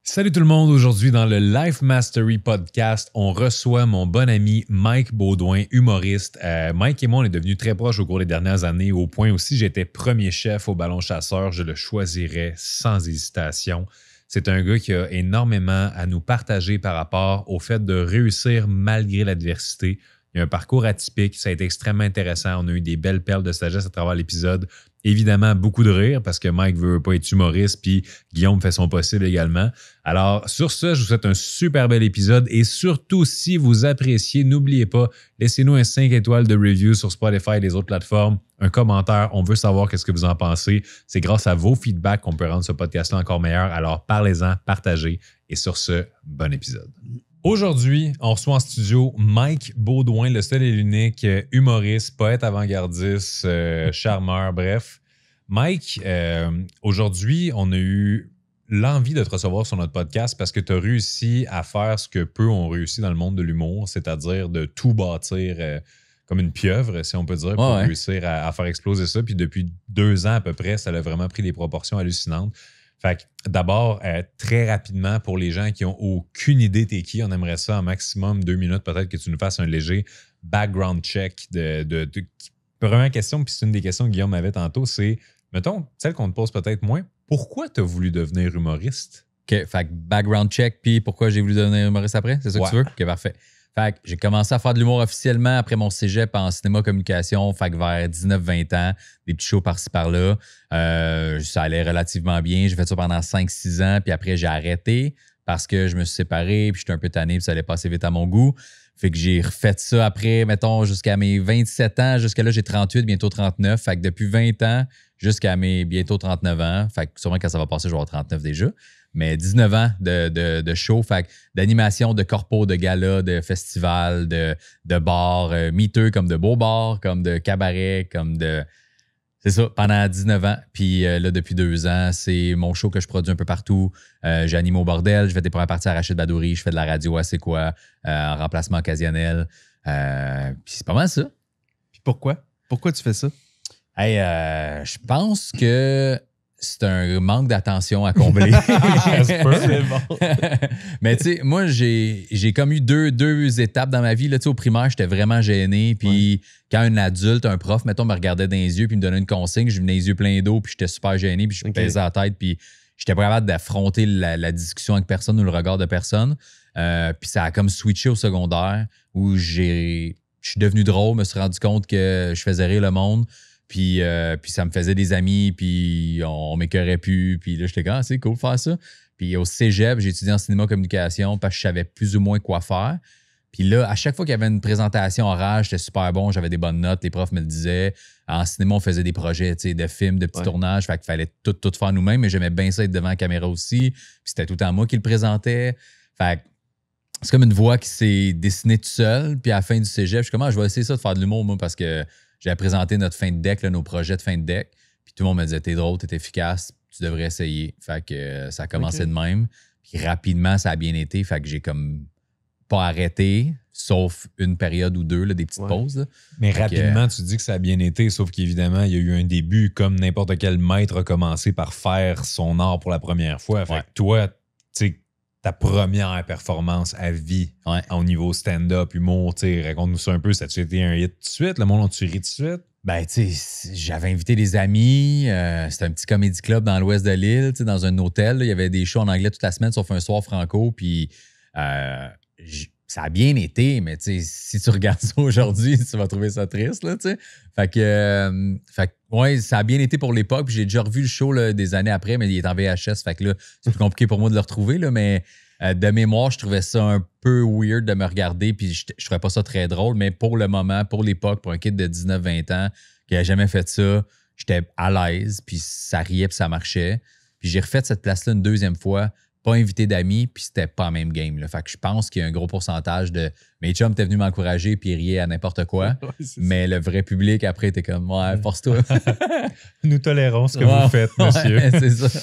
Salut tout le monde, aujourd'hui dans le Life Mastery Podcast, on reçoit mon bon ami Mike Beaudoin, humoriste. Mike et moi, on est devenus très proches au cours des dernières années, au point où si j'étais premier chef au ballon chasseur, je le choisirais sans hésitation. C'est un gars qui a énormément à nous partager par rapport au fait de réussir malgré l'adversité. Il a un parcours atypique, ça a été extrêmement intéressant. On a eu des belles perles de sagesse à travers l'épisode. Évidemment, beaucoup de rire parce que Mike veut pas être humoriste, puis Guillaume fait son possible également. Alors, sur ce, je vous souhaite un super bel épisode et surtout, si vous appréciez, n'oubliez pas, laissez-nous un 5 étoiles de review sur Spotify et les autres plateformes, un commentaire, on veut savoir qu'est-ce que vous en pensez. C'est grâce à vos feedbacks qu'on peut rendre ce podcast-là encore meilleur. Alors, parlez-en, partagez et sur ce, bon épisode. Aujourd'hui, on reçoit en studio Mike Beaudoin, le seul et l'unique humoriste, poète avant-gardiste, charmeur, bref. Mike, aujourd'hui, on a eu l'envie de te recevoir sur notre podcast parce que tu as réussi à faire ce que peu ont réussi dans le monde de l'humour, c'est-à-dire de tout bâtir comme une pieuvre, si on peut dire, pour réussir à faire exploser ça. Puis depuis 2 ans à peu près, ça a vraiment pris des proportions hallucinantes. Fait que d'abord, très rapidement, pour les gens qui n'ont aucune idée t'es qui, on aimerait ça en maximum 2 minutes, peut-être que tu nous fasses un léger background check de première question, puis c'est une des questions que Guillaume avait tantôt, c'est, mettons, celle qu'on te pose peut-être moins, pourquoi tu as voulu devenir humoriste? OK, fait que background check, puis pourquoi j'ai voulu devenir humoriste après? C'est ça que tu veux? OK, parfait. Fait que j'ai commencé à faire de l'humour officiellement après mon cégep en cinéma-communication, fait que vers 19-20 ans, des petits shows par-ci par-là. Ça allait relativement bien. J'ai fait ça pendant 5-6 ans, puis après, j'ai arrêté parce que je me suis séparé, puis j'étais un peu tanné, puis ça allait passer vite à mon goût. Fait que j'ai refait ça après, mettons, jusqu'à mes 27 ans. Jusqu'à là, j'ai 38, bientôt 39. Fait que depuis 20 ans jusqu'à mes bientôt 39 ans, fait que sûrement quand ça va passer, je vais avoir 39 déjà. Mais 19 ans de show, fait que d'animation, de corpo, de gala, de festival, de bars, miteux comme de beaux bars, comme de cabaret, comme de... C'est ça, pendant 19 ans. Puis là, depuis 2 ans, c'est mon show que je produis un peu partout. J'anime au bordel, je fais des premières parties à Rachid Badouri, je fais de la radio à C'est quoi, en remplacement occasionnel. Puis c'est pas mal ça. Puis pourquoi? Pourquoi tu fais ça? Hey, je pense que c'est un manque d'attention à combler. C'est bon. Mais tu sais, moi, j'ai comme eu deux étapes dans ma vie. Là, au primaire, j'étais vraiment gêné. Puis quand un adulte, un prof, mettons, me regardait dans les yeux puis me donnait une consigne, je venais les yeux pleins d'eau puis j'étais super gêné puis je me pesais la tête puis j'étais pas capable d'affronter la discussion avec personne ou le regard de personne. Puis ça a comme switché au secondaire où je suis devenu drôle, me suis rendu compte que je faisais rire le monde. Puis ça me faisait des amis, puis on m'écœurait plus. Puis là, j'étais comme, c'est cool de faire ça. Puis au cégep, j'ai étudié en cinéma-communication parce que je savais plus ou moins quoi faire. Puis là, à chaque fois qu'il y avait une présentation orale, j'étais super bon, j'avais des bonnes notes, les profs me le disaient. En cinéma, on faisait des projets, de films, de petits tournages, fait qu'il fallait tout faire nous-mêmes, mais j'aimais bien ça être devant la caméra aussi. Puis c'était tout le temps moi qui le présentais. Fait que c'est comme une voix qui s'est dessinée tout seul. Puis à la fin du cégep, je suis comme, je vais essayer ça de faire de l'humour, moi, parce que j'avais présenté notre fin de deck, là, nos projets de fin de deck. Puis tout le monde me disait, t'es drôle, t'es efficace, tu devrais essayer. Fait que ça a commencé de même. Puis rapidement, ça a bien été. Fait que j'ai comme pas arrêté, sauf une période ou deux, là, des petites pauses. Là. Mais rapidement, tu dis que ça a bien été, sauf qu'évidemment, il y a eu un début, comme n'importe quel maître a commencé par faire son art pour la première fois. Fait que toi, tu sais, ta première performance à vie au niveau stand-up, humour, raconte-nous ça un peu. Ça a-tu été un hit tout de suite? Le monde a-tu ri tout de suite? Ben, tu sais, j'avais invité des amis. C'était un petit comédie club dans l'ouest de l'île, dans un hôtel. Là. Il y avait des shows en anglais toute la semaine, sauf un soir franco. Puis ça a bien été, mais si tu regardes ça aujourd'hui, tu vas trouver ça triste. Là, fait que, ouais, ça a bien été pour l'époque. J'ai déjà revu le show là, des années après, mais il est en VHS. Fait que là, c'est plus compliqué pour moi de le retrouver. Là, mais de mémoire, je trouvais ça un peu weird de me regarder. Puis je trouvais pas ça très drôle. Mais pour le moment, pour l'époque, pour un kid de 19-20 ans qui n'a jamais fait ça, j'étais à l'aise. Puis ça riait, puis ça marchait. Puis j'ai refait cette place-là une deuxième fois. Pas invité d'amis, puis c'était pas la même game. Là. Fait que je pense qu'il y a un gros pourcentage de mes chums étaient venus m'encourager puis riaient à n'importe quoi. Mais le vrai public, après, était comme, ouais, force-toi. Nous tolérons ce que vous faites, monsieur. Ouais, c'est ça.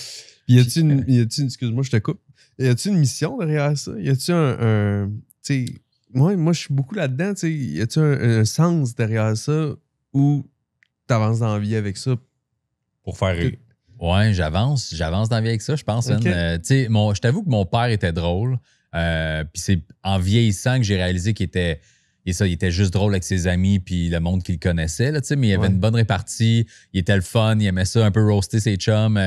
Y a-tu une excuse-moi, je te coupe. Y a-tu une mission derrière ça? Y a-tu un tu sais, moi, je suis beaucoup là-dedans. Tu sais, y a-tu un sens derrière ça où t'avances dans la vie avec ça? Pour faire rire. Ouais, j'avance dans la vie avec ça, je pense. Ok. Tu sais, je t'avoue que mon père était drôle. Puis c'est en vieillissant que j'ai réalisé qu'il était. Et ça, il était juste drôle avec ses amis puis le monde qu'il connaissait, là, tu sais, mais il avait une bonne répartie, il était le fun, il aimait ça un peu roaster ses chums,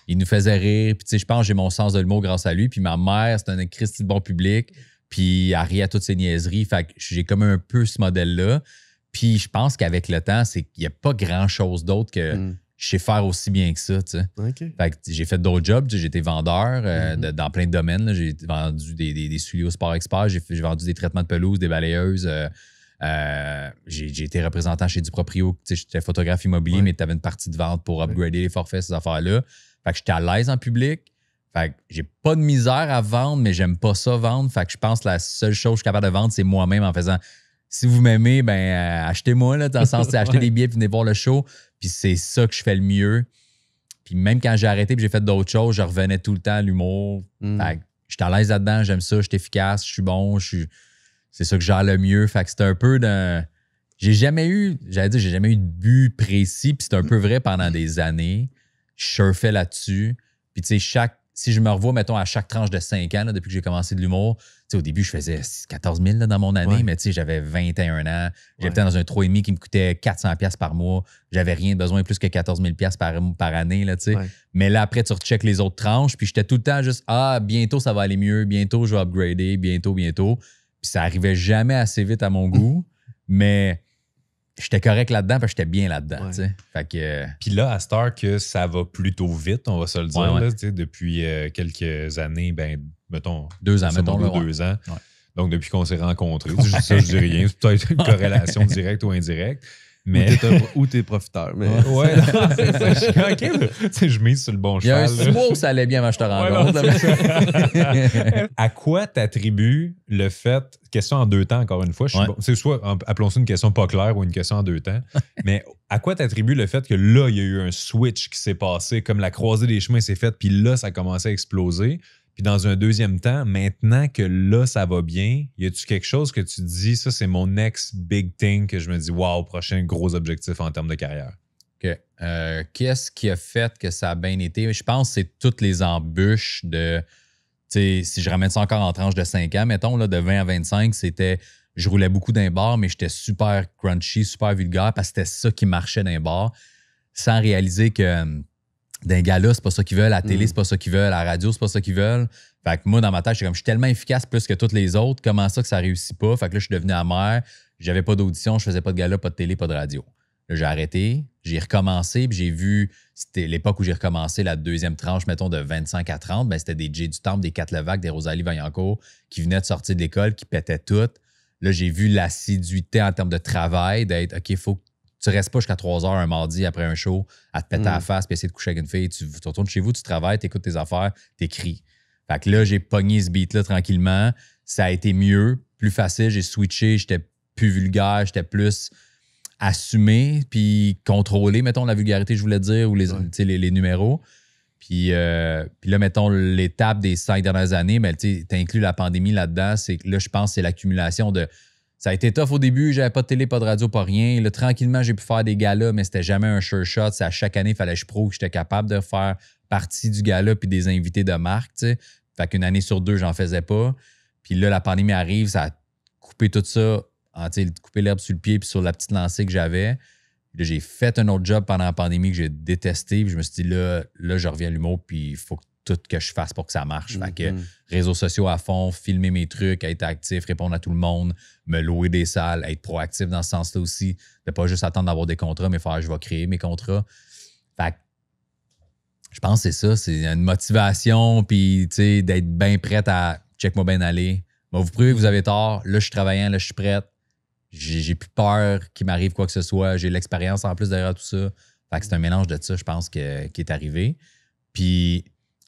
il nous faisait rire, puis tu sais, je pense que j'ai mon sens de l'humour grâce à lui, puis ma mère, c'est un Christy de bon public, puis elle riait à toutes ses niaiseries, fait que j'ai comme un peu ce modèle-là, puis je pense qu'avec le temps, c'est qu'il n'y a pas grand-chose d'autre que je sais faire aussi bien que ça, tu sais. OK. Fait que j'ai fait d'autres jobs, j'ai été vendeur dans plein de domaines. Là. J'ai vendu des souliers au Sport Expert, j'ai vendu des traitements de pelouse, des balayeuses. J'ai été représentant chez Duproprio. J'étais photographe immobilier, mais tu avais une partie de vente pour upgrader les forfaits, ces affaires-là. Fait que j'étais à l'aise en public. Fait que j'ai pas de misère à vendre, mais j'aime pas ça vendre. Fait que je pense que la seule chose que je suis capable de vendre, c'est moi-même en faisant si vous m'aimez, ben achetez-moi, là, dans le sens, achetez des billets et venez voir le show. Puis c'est ça que je fais le mieux. Puis même quand j'ai arrêté et j'ai fait d'autres choses, je revenais tout le temps à l'humour. Fait que j'étais à l'aise là-dedans, j'aime ça, je suis efficace, je suis bon, c'est ça que j'ai le mieux. Fait que c'est un peu d'un. J'ai jamais eu de but précis, puis c'est un peu vrai pendant des années. Je surfais là-dessus. Puis tu sais, si je me revois, mettons, à chaque tranche de 5 ans, là, depuis que j'ai commencé de l'humour, tu sais, au début, je faisais 14 000 là, dans mon année, mais tu sais, j'avais 21 ans. J'étais dans un 3,5 qui me coûtait 400$ par mois. J'avais rien de besoin plus que 14 000$ par année, là, tu sais. Mais là, après, tu recheckes les autres tranches, puis j'étais tout le temps juste, bientôt, ça va aller mieux, bientôt, je vais upgrader, bientôt. Puis ça arrivait jamais assez vite à mon goût, mais j'étais correct là-dedans parce que j'étais bien là-dedans. Tu sais. Fait que. Puis là, à cette heure que ça va plutôt vite, on va se le dire, là, tu sais, depuis quelques années, ben, mettons. 2 ans, mettons. 2 ans. Ouais. Donc, depuis qu'on s'est rencontrés. Ça, je dis rien. C'est peut-être une corrélation directe ou indirecte. Mais... Ou t'es profiteur. Mais... Ouais, c'est ça. Je suis OK. Je mise sur le bon cheval. Il y a un 6 mois où ça allait bien avant que je te rencontre. À quoi t'attribues le fait... Question en 2 temps, encore une fois. C'est soit, appelons ça une question pas claire ou une question en 2 temps. Mais à quoi t'attribues le fait que là, il y a eu un switch qui s'est passé, comme la croisée des chemins s'est faite, puis là, ça a commencé à exploser. Puis dans un deuxième temps, maintenant que là, ça va bien, y a-tu quelque chose que tu te dis, ça, c'est mon next big thing, que je me dis, wow, prochain gros objectif en termes de carrière? OK. Qu'est-ce qui a fait que ça a bien été? Je pense que c'est toutes les embûches de... Tu sais, si je ramène ça encore en tranche de 5 ans, mettons, là, de 20 à 25, c'était... Je roulais beaucoup d'un bar, mais j'étais super crunchy, super vulgaire, parce que c'était ça qui marchait d'un bar, sans réaliser que... D'un gars-là, c'est pas ça qu'ils veulent. À la télé, c'est pas ça qu'ils veulent. À la radio, c'est pas ça qu'ils veulent. Fait que moi, dans ma tête, je suis tellement efficace plus que toutes les autres. Comment ça que ça réussit pas? Fait que là, je suis devenu amer. J'avais pas d'audition, je faisais pas de gala, pas de télé, pas de radio. Là, j'ai arrêté. J'ai recommencé, puis j'ai vu, c'était l'époque où j'ai recommencé la deuxième tranche, mettons, de 25 à 30. Ben, c'était des Jay du Temple, des Kat Levac, des Rosalie Vaillancourt qui venaient de sortir de l'école, qui pétaient toutes. Là, j'ai vu l'assiduité en termes de travail, d'être, OK, il faut que tu restes pas jusqu'à 3 heures un mardi après un show à te péter à la face puis essayer de coucher avec une fille. Tu retournes chez vous, tu travailles, tu écoutes tes affaires, t'écris. Fait que là, j'ai pogné ce beat-là tranquillement. Ça a été mieux, plus facile. J'ai switché, j'étais plus vulgaire, j'étais plus assumé puis contrôlé, mettons, la vulgarité, je voulais dire, ou les numéros. Puis là, mettons, l'étape des 5 dernières années, mais tu inclus la pandémie là-dedans. C'est que là, je pense que c'est l'accumulation de... Ça a été tough au début, j'avais pas de télé, pas de radio, pas rien. Là, tranquillement, j'ai pu faire des galas, mais c'était jamais un sure shot. C'est à chaque année, il fallait que je prouve que j'étais capable de faire partie du gala puis des invités de marque, tu sais. Fait qu'une année sur 2, j'en faisais pas. Puis là, la pandémie arrive, ça a coupé tout ça, coupé l'herbe sur le pied puis sur la petite lancée que j'avais. Là, j'ai fait un autre job pendant la pandémie que j'ai détesté. Puis je me suis dit, là je reviens à l'humour, puis il faut que tout que je fasse pour que ça marche. Fait que réseaux sociaux à fond, filmer mes trucs, être actif, répondre à tout le monde, me louer des salles, être proactif dans ce sens-là aussi. De pas juste attendre d'avoir des contrats, mais faire je vais créer mes contrats. Fait que je pense que c'est ça, c'est une motivation, puis d'être bien prête à check-moi bien aller. Moi, vous prouvez que vous avez tort. Là, je suis travaillant, là, je suis prête. J'ai plus peur qu'il m'arrive quoi que ce soit. J'ai l'expérience en plus derrière tout ça. Fait que c'est un mélange de ça, je pense, qui est arrivé. Puis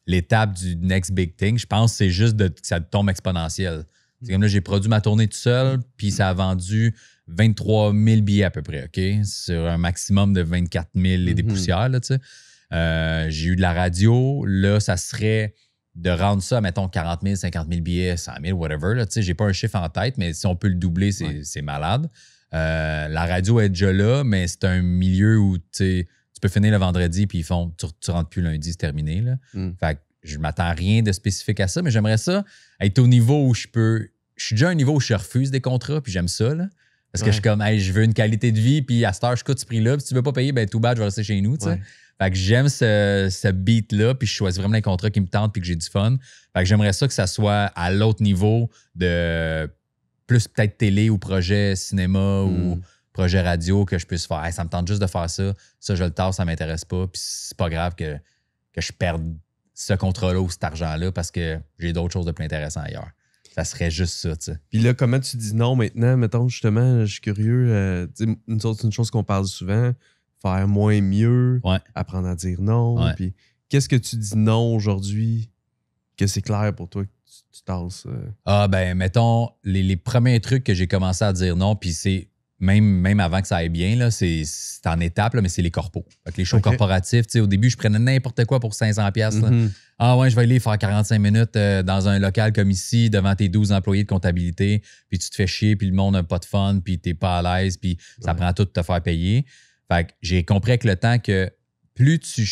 l'étape du next big thing, je pense que c'est juste que ça tombe exponentiel. C'est comme là, j'ai produit ma tournée tout seul, puis ça a vendu 23 000 billets à peu près, OK? Sur un maximum de 24 000 et des poussières, là, tu sais. J'ai eu de la radio. Là, ça serait de rendre ça, mettons, 40 000, 50 000 billets, 100 000, whatever. Là, tu sais, j'ai pas un chiffre en tête, mais si on peut le doubler, c'est malade. La radio est déjà là, mais c'est un milieu où, tu sais, tu peux finir le vendredi, puis ils font, tu rentres plus lundi, c'est terminé. Là. Fait que je m'attends à rien de spécifique à ça, mais j'aimerais ça être au niveau où je suis déjà à un niveau où je refuse des contrats, puis j'aime ça, là. Parce que je suis comme, hey, je veux une qualité de vie, puis à cette heure, je coûte ce prix-là. Puis si tu veux pas payer, ben tout bad, je vais rester chez nous, tu sais. Ouais. Fait que j'aime ce beat-là, puis je choisis vraiment les contrats qui me tentent, puis que j'ai du fun. Fait que j'aimerais ça que ça soit à l'autre niveau de plus peut-être télé ou projet cinéma ou projet radio que je puisse faire. Hey, ça me tente juste de faire ça. Ça, je le tasse, ça m'intéresse pas. Puis c'est pas grave que je perde ce contrat-là ou cet argent-là parce que j'ai d'autres choses de plus intéressantes ailleurs. Ça serait juste ça, tu sais. Puis là, comment tu dis non maintenant? Mettons, justement, je suis curieux. Nous autres, c'est une chose qu'on parle souvent. Faire moins mieux, apprendre à dire non. Ouais. Puis qu'est-ce que tu dis non aujourd'hui que c'est clair pour toi que tu tasses? Ah, ben, mettons, les premiers trucs que j'ai commencé à dire non, puis c'est même avant que ça aille bien, là, c'est en étape, là, mais c'est les corpos. Fait que les shows corporatifs, tu sais, au début, je prenais n'importe quoi pour 500$. Là. Ah ouais, je vais aller faire 45 minutes dans un local comme ici, devant tes 12 employés de comptabilité, puis tu te fais chier, puis le monde n'a pas de fun, puis t'es pas à l'aise, puis ça prend tout de te faire payer. Fait que j'ai compris avec le temps que plus tu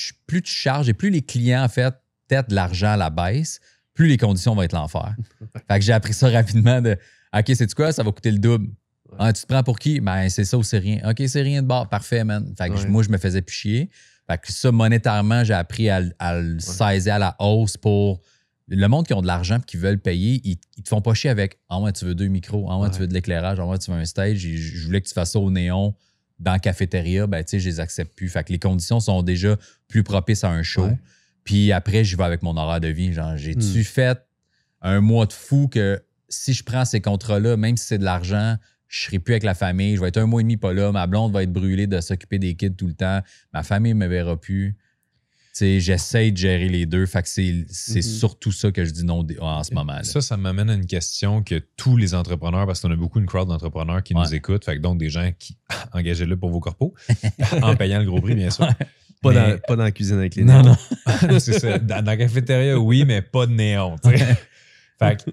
charges et plus les clients, en fait, t'aident de l'argent à la baisse, plus les conditions vont être l'enfer. Fait que j'ai appris ça rapidement de OK, c'est quoi, ça va coûter le double. Ah, tu te prends pour qui? Ben, c'est ça ou c'est rien. OK, c'est rien de bord. Parfait, man. Fait que moi, je me faisais plus chier. Fait que ça, monétairement, j'ai appris à le saisir à la hausse pour le monde qui ont de l'argent et qui veulent payer. Ils te font pas chier avec « Ah ouais, tu veux 2 micros. Ah ouais, tu veux de l'éclairage. Ah ouais, tu veux un stage. Je voulais que tu fasses ça au néon dans la cafétéria. » Ben, tu sais, je les accepte plus. Fait que les conditions sont déjà plus propices à un show. Ouais. Puis après, j'y vais avec mon horaire de vie. Genre, j'ai-tu fait un mois de fou que si je prends ces contrats-là, même si c'est de l'argent, je serai plus avec la famille, je vais être 1 mois et demi pas là, ma blonde va être brûlée de s'occuper des kids tout le temps, ma famille ne me verra plus. J'essaie de gérer les deux, fait que c'est surtout ça que je dis non en ce moment. Là. Ça m'amène à une question que tous les entrepreneurs, parce qu'on a beaucoup une crowd d'entrepreneurs qui nous écoutent, fait que donc des gens qui engagez-le pour vos corpos, en payant le gros prix, bien sûr. Pas dans la cuisine avec les néons. Non. C'est ça. Dans la cafétéria, oui, mais pas de néon. Fait que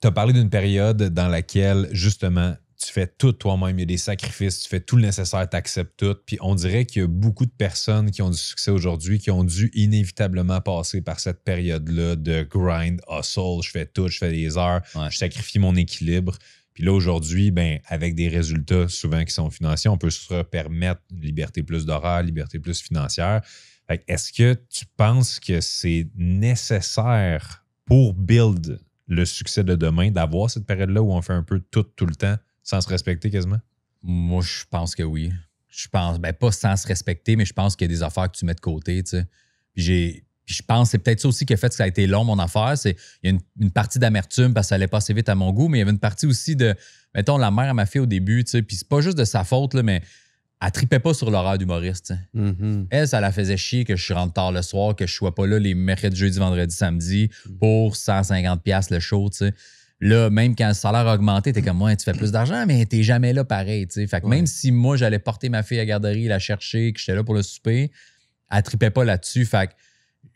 tu as parlé d'une période dans laquelle, justement, tu fais tout toi-même, il y a des sacrifices, tu fais tout le nécessaire, tu acceptes tout. Puis on dirait qu'il y a beaucoup de personnes qui ont du succès aujourd'hui qui ont dû inévitablement passer par cette période-là de grind, hustle, je fais tout, je fais des heures, je sacrifie mon équilibre. Puis là, aujourd'hui, ben, avec des résultats souvent qui sont financiers, on peut se permettre une liberté plus d'horaire, liberté plus financière. Fait que est-ce que tu penses que c'est nécessaire pour build le succès de demain d'avoir cette période-là où on fait un peu tout le temps sans se respecter quasiment? Moi, je pense que oui. Je pense, ben pas sans se respecter, mais je pense qu'il y a des affaires que tu mets de côté, tu sais. Puis je pense que c'est peut-être ça aussi qui a fait que ça a été long, mon affaire. Il y a une partie d'amertume parce que ça allait pas assez vite à mon goût, mais il y avait une partie aussi de, mettons, la mère à ma fille au début, tu sais, puis c'est pas juste de sa faute, là, mais elle tripait pas sur l'horaire d'humoriste. Elle, ça la faisait chier que je rentre tard le soir, que je sois pas là les mercredis, jeudi, vendredi, samedi pour 150$ le show, tu sais. Là, même quand le salaire a augmenté, t'es comme, ouais, tu fais plus d'argent, mais t'es jamais là pareil, tu sais. Fait que même si moi, j'allais porter ma fille à la garderie, la chercher, que j'étais là pour le souper, elle tripait pas là-dessus. Fait que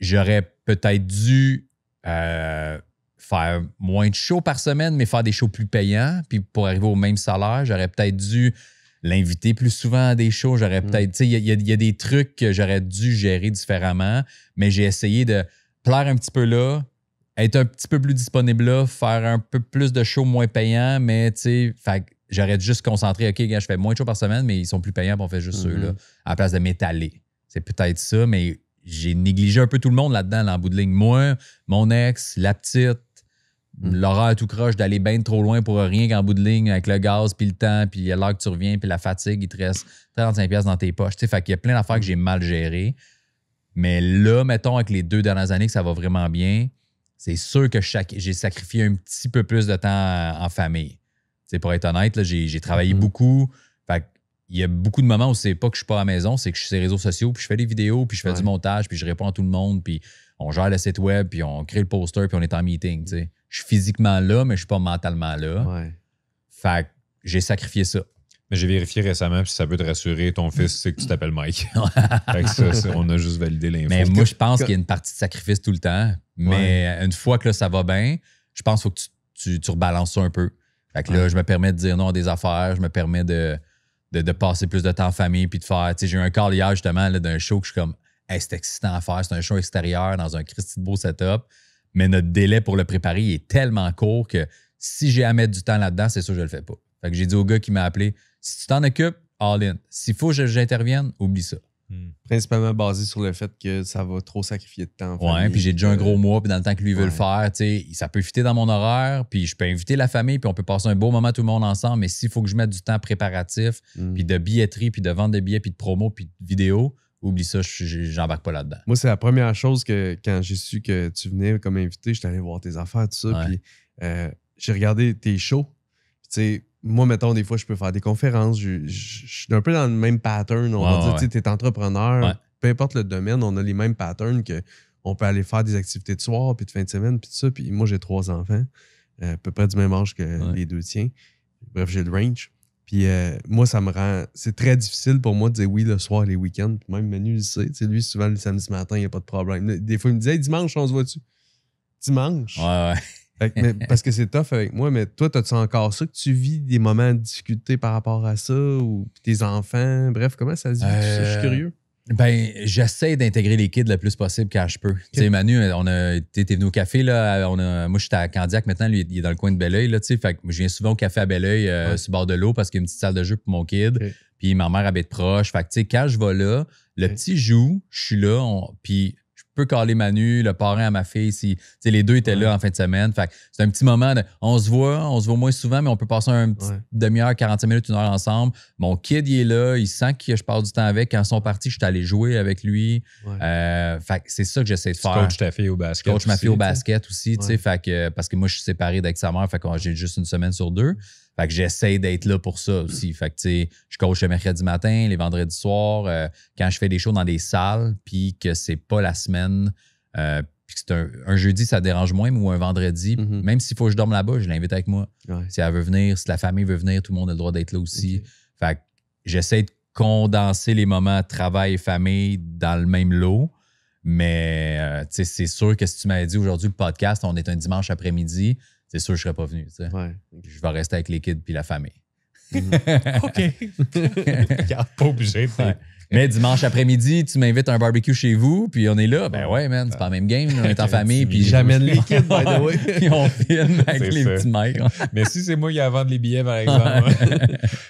j'aurais peut-être dû faire moins de shows par semaine, mais faire des shows plus payants. Puis pour arriver au même salaire, j'aurais peut-être dû l'inviter plus souvent à des shows. J'aurais peut-être, tu sais, il y a des trucs que j'aurais dû gérer différemment, mais j'ai essayé de plaire un petit peu là, être un petit peu plus disponible là, faire un peu plus de shows moins payants, mais tu sais, j'aurais dû juste concentrer, OK, gars, je fais moins de shows par semaine, mais ils sont plus payants, puis on fait juste ceux-là, à la place de m'étaler. C'est peut-être ça, mais j'ai négligé un peu tout le monde là-dedans, là, en bout de ligne. Moi, mon ex, la petite, l'horaire tout croche d'aller bien trop loin pour rien qu'en bout de ligne, avec le gaz, puis le temps, puis à l'heure que tu reviens, puis la fatigue, il te reste 35$ dans tes poches. Tu sais, fait qu'il y a plein d'affaires que j'ai mal gérées. Mais là, mettons, avec les 2 dernières années que ça va vraiment bien, c'est sûr que j'ai sacrifié un petit peu plus de temps en famille. T'sais, pour être honnête, là, j'ai travaillé beaucoup. Fait il y a beaucoup de moments où c'est pas que je suis pas à la maison, c'est que je suis sur les réseaux sociaux, puis je fais des vidéos, puis je fais du montage, puis je réponds à tout le monde, puis on gère le site web, puis on crée le poster, puis on est en meeting. T'sais. Je suis physiquement là, mais je suis pas mentalement là. Fait que j'ai sacrifié ça. Mais j'ai vérifié récemment, puis si ça peut te rassurer, ton fils sait que tu t'appelles Mike. Fait que ça, on a juste validé l'info. Mais moi, je pense qu'il y a une partie de sacrifice tout le temps. Mais une fois que là, ça va bien, je pense qu'il faut que tu rebalances ça un peu. Fait que là, je me permets de dire non à des affaires, je me permets de de passer plus de temps en famille puis de faire. J'ai eu un call hier justement là, d'un show que je suis comme hey, c'est excitant à faire. C'est un show extérieur dans un Christy de beau setup. Mais notre délai pour le préparer il est tellement court que si j'ai à mettre du temps là-dedans, c'est sûr que je le fais pas. Fait que j'ai dit au gars qui m'a appelé si tu t'en occupes, all in. S'il faut que j'intervienne, oublie ça. Principalement basé sur le fait que ça va trop sacrifier de temps. Ouais, puis j'ai déjà un gros mois, puis dans le temps que lui veut le faire, ça peut fitter dans mon horaire, puis je peux inviter la famille, puis on peut passer un beau moment tout le monde ensemble, mais s'il faut que je mette du temps préparatif, puis de billetterie, puis de vente de billets, puis de promo, puis de vidéo, oublie ça, j'embarque pas là-dedans. Moi, c'est la première chose que quand j'ai su que tu venais comme invité, j'étais allé voir tes affaires, tout ça, puis j'ai regardé tes shows. Tu sais, moi, mettons, des fois, je peux faire des conférences. Je suis un peu dans le même pattern. On va dire, tu es entrepreneur. Peu importe le domaine, on a les mêmes patterns qu'on peut aller faire des activités de soir, puis de fin de semaine, puis tout ça. Puis moi, j'ai 3 enfants, à peu près du même âge que les 2 tiens. Bref, j'ai le range. Puis moi, ça me rend... C'est très difficile pour moi de dire oui le soir, les week-ends. Puis même Manu, il sait. Lui, souvent, le samedi matin, il n'y a pas de problème. Des fois, il me dit hey, dimanche, on se voit-tu? Dimanche? Ouais. Parce que c'est tough avec moi, mais toi, as-tu encore ça que tu vis des moments de difficulté par rapport à ça ou tes enfants? Bref, comment ça se vit? Je suis curieux. Ben, j'essaie d'intégrer les kids le plus possible quand je peux. Tu sais, Manu, t'es venu au café, là. Moi, j'étais à Candiac maintenant, lui, il est dans le coin de Belleuil, là, tu sais. Fait que je viens souvent au café à Belleuil, sur le bord de l'eau, parce qu'il y a une petite salle de jeu pour mon kid. Puis ma mère habite proche. Fait que, tu sais, quand je vais là, le petit joue, je suis là, puis je peux caler Manu, le parrain à ma fille. Si, les deux étaient là en fin de semaine. Fait que c'est un petit moment de. On se voit moins souvent, mais on peut passer un petit demi-heure, 45 minutes, 1 heure ensemble. Mon kid, il est là. Il sent que je passe du temps avec. Quand ils sont partis, je suis allé jouer avec lui. Fait que c'est ça que j'essaie de faire. Tu coaches ta fille au basket. Je coach ma fille au basket aussi. Fait que, parce que moi, je suis séparé d'avec sa mère. Fait que j'ai juste 1 semaine sur 2. Fait que j'essaie d'être là pour ça aussi. Fait que, tu sais, je coach le mercredi matin, les vendredis soirs, quand je fais des shows dans des salles, puis que c'est pas la semaine, puis que c'est un jeudi, ça dérange moins, ou un vendredi, même s'il faut que je dorme là-bas, je l'invite avec moi. Si elle veut venir, si la famille veut venir, tout le monde a le droit d'être là aussi. Fait que j'essaie de condenser les moments travail et famille dans le même lot. Mais, tu sais, c'est sûr que si tu m'avais dit aujourd'hui le podcast, on est un dimanche après-midi, c'est sûr que je ne serais pas venu. Je vais rester avec les kids puis la famille. OK. Pas obligé. Mais dimanche après-midi, tu m'invites à un barbecue chez vous, puis on est là. Ben ouais, man, c'est pas la même game. On est en famille. Puis j'amène les kids, by the way. Puis on filme avec les petits mecs. Mais si c'est moi qui ai à vendre les billets, par exemple.